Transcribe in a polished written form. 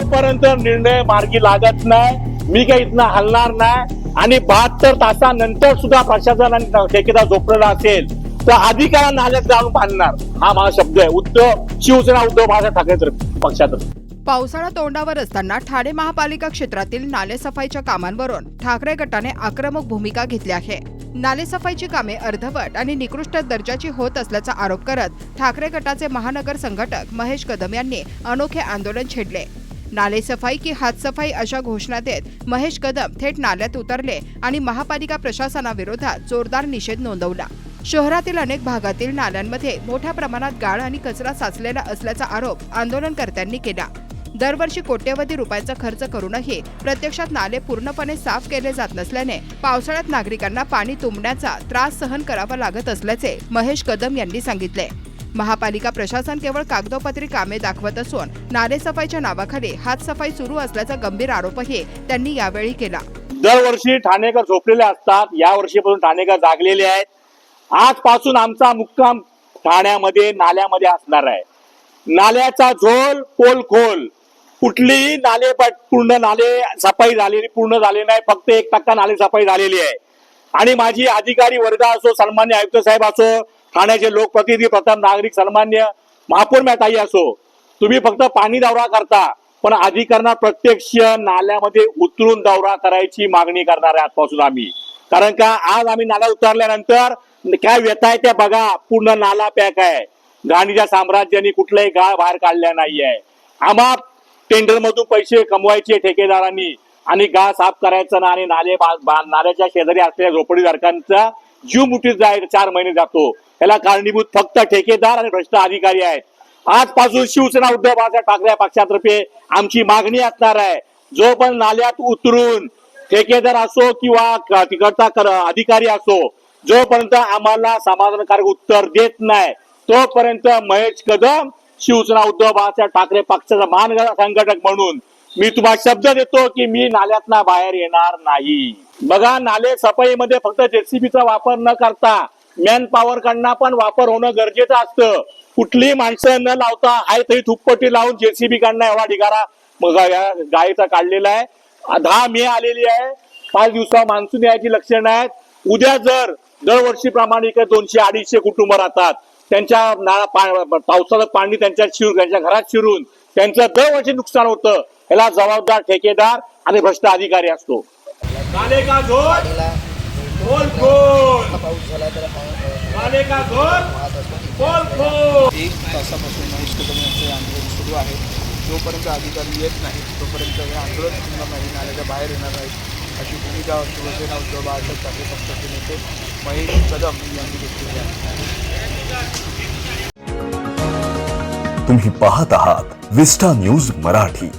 जोपर्यंत निर्णय मार्गी लागत नाही मी काही इथनं हलणार नाही आणि 72 तासानंतर सुद्धा प्रशासन आणि ठेकेदार झोपलेला असेल तर अधिकाऱ्या नाल्यात जाऊन बांधणार, हा माझा शब्द आहे. शिवसेना उद्धव बाळासाहेब ठाकरे पक्षातर्फे. पावसाळा तोंडावर असताना ठाणे महापालिका क्षेत्रातील नालेसफाईच्या कामांवरून ठाकरे गटाने आक्रमक भूमिका घेतली आहे. नालेसफाईची कामे अर्धवट आणि निकृष्ट दर्जाची होत असल्याचा आरोप करत ठाकरे गटाचे महानगर संघटक महेश कदम यांनी अनोखे आंदोलन छेडले. नालेसफाई की हातसफाई अशा घोषणा देत महेश कदम थेट नाल्यात उतरले आणि महापालिका प्रशासनाविरोधात जोरदार निषेध नोंदवला. शहरातील अनेक भागातील नाल्यांमध्ये मोठ्या प्रमाणात गाळ आणि कचरा साचलेला असल्याचा आरोप आंदोलनकर्त्यांनी केला. दरवर्षी कोट्यवधी रुपयांचा खर्च करूनही प्रत्यक्षात नाले पूर्णपणे साफ केले जात नसल्याने पावसाळ्यात नागरिकांना पाणी तुंबण्याचा त्रास सहन करावा लागत असल्याचे महेश कदम यांनी सांगितले. महापालिका प्रशासन केवळ कागदोपत्री कामे दाखवत असून नालेसफाईच्या नावाखाली हातसफाई सुरू असल्याचा गंभीर आरोपही त्यांनी यावेळी केला. दरवर्षी ठाणेकर झोपलेले असतात, या वर्षीपासून ठाणेकर जागलेले आहेत. आजपासून आमचा मुक्काम ठाण्यामध्ये नाल्यामध्ये असणार आहे. नाल्याचा झोल पोल खोल, कुठलीही नाले पूर्ण नाले सफाई झालेली पूर्ण झाले नाही, फक्त 1% नाले सफाई झालेली आहे. आणि माझी अधिकारी वर्ग असो, सन्मान्य आयुक्त साहेब असो, ठाण्याचे लोकप्रतिनिधी, प्रथम नागरिक, सन्मान्य महापौर मॅताई असो, तुम्ही फक्त पाणी दौरा करता, पण अधिकाऱ्यांना प्रत्यक्ष नाल्यामध्ये उतरून दौरा करायची मागणी करणार आहे आजपासून आम्ही. कारण का आज आम्ही नाला उतरल्यानंतर काय व्यथा आहे त्या बघा. पूर्ण नाला पॅक आहे. घाणीच्या साम्राज्याने कुठलाही गाळ बाहेर काढल्या नाहीये. आम्हा टेंडर मधून पैसे कमवायचे ठेकेदारांनी आणि गाळ साफ करायचं ना, आणि नाल्याच्या शेजारी असलेल्या झोपडीधारकांचा जीव मुठीत जायला 4 महिने जातो. याला कारणीभूत फक्त ठेकेदार आणि भ्रष्ट अधिकारी आहेत. आजपासून शिवसेना उद्धव बाळासाहेब ठाकरे पक्षातर्फे आमची मागणी असणार आहे, जो पण नाल्यात उतरून ठेकेदार असो किंवा तिकडचा अधिकारी असो, जोपर्यंत आम्हाला समाधानकारक उत्तर देत नाही तोपर्यंत महेश कदम शिवसेना उद्धव बाळासाहेब ठाकरे पक्षाचा महानगर संघटक म्हणून मी तुम्हाला शब्द देतो की मी नाल्यातनं बाहेर येणार नाही. बघा, नाले सफाईमध्ये फक्त जेसीबीचा वापर न करता मॅन पॉवर कडनं पण वापर होणं गरजेचं असतं. कुठलीही माणसं न लावता आहे तरी थुप्पटी लावून जेसीबी कडनं एवढा ढिगारा गायीचा काढलेला आहे. 10 मे आलेली आहे. 5 दिवसा मान्सून यायची लक्षणं आहेत. उद्या जर दरवर्षीप्रमाणे 200-250 कुटुंब राहतात, त्यांच्या पावसाचं पाणी त्यांच्या घरात शिरून त्यांचं दरवर्षी नुकसान होतं. याला जबाबदार ठेकेदार आणि भ्रष्ट अधिकारी असतो. नाले का झोल पोल खोल, नाले का झोल पोल खोल. 1 तासापासून महेश कदम यांचे आंदोलन सुरू आहे. जोपर्यंत अधिकारी येत नाही तोपर्यंत हे आंदोलन थांबणार नाही, नाल्याच्या बाहेर येणार नाही, अशी भूमिका शिवसेना उद्धव बाळासाहेब ठाकरे पक्षाचे नेते महेश कदम यांनी घेतलेली आहे. तुम्ही पाहत आहात विस्टा न्यूज मराठी.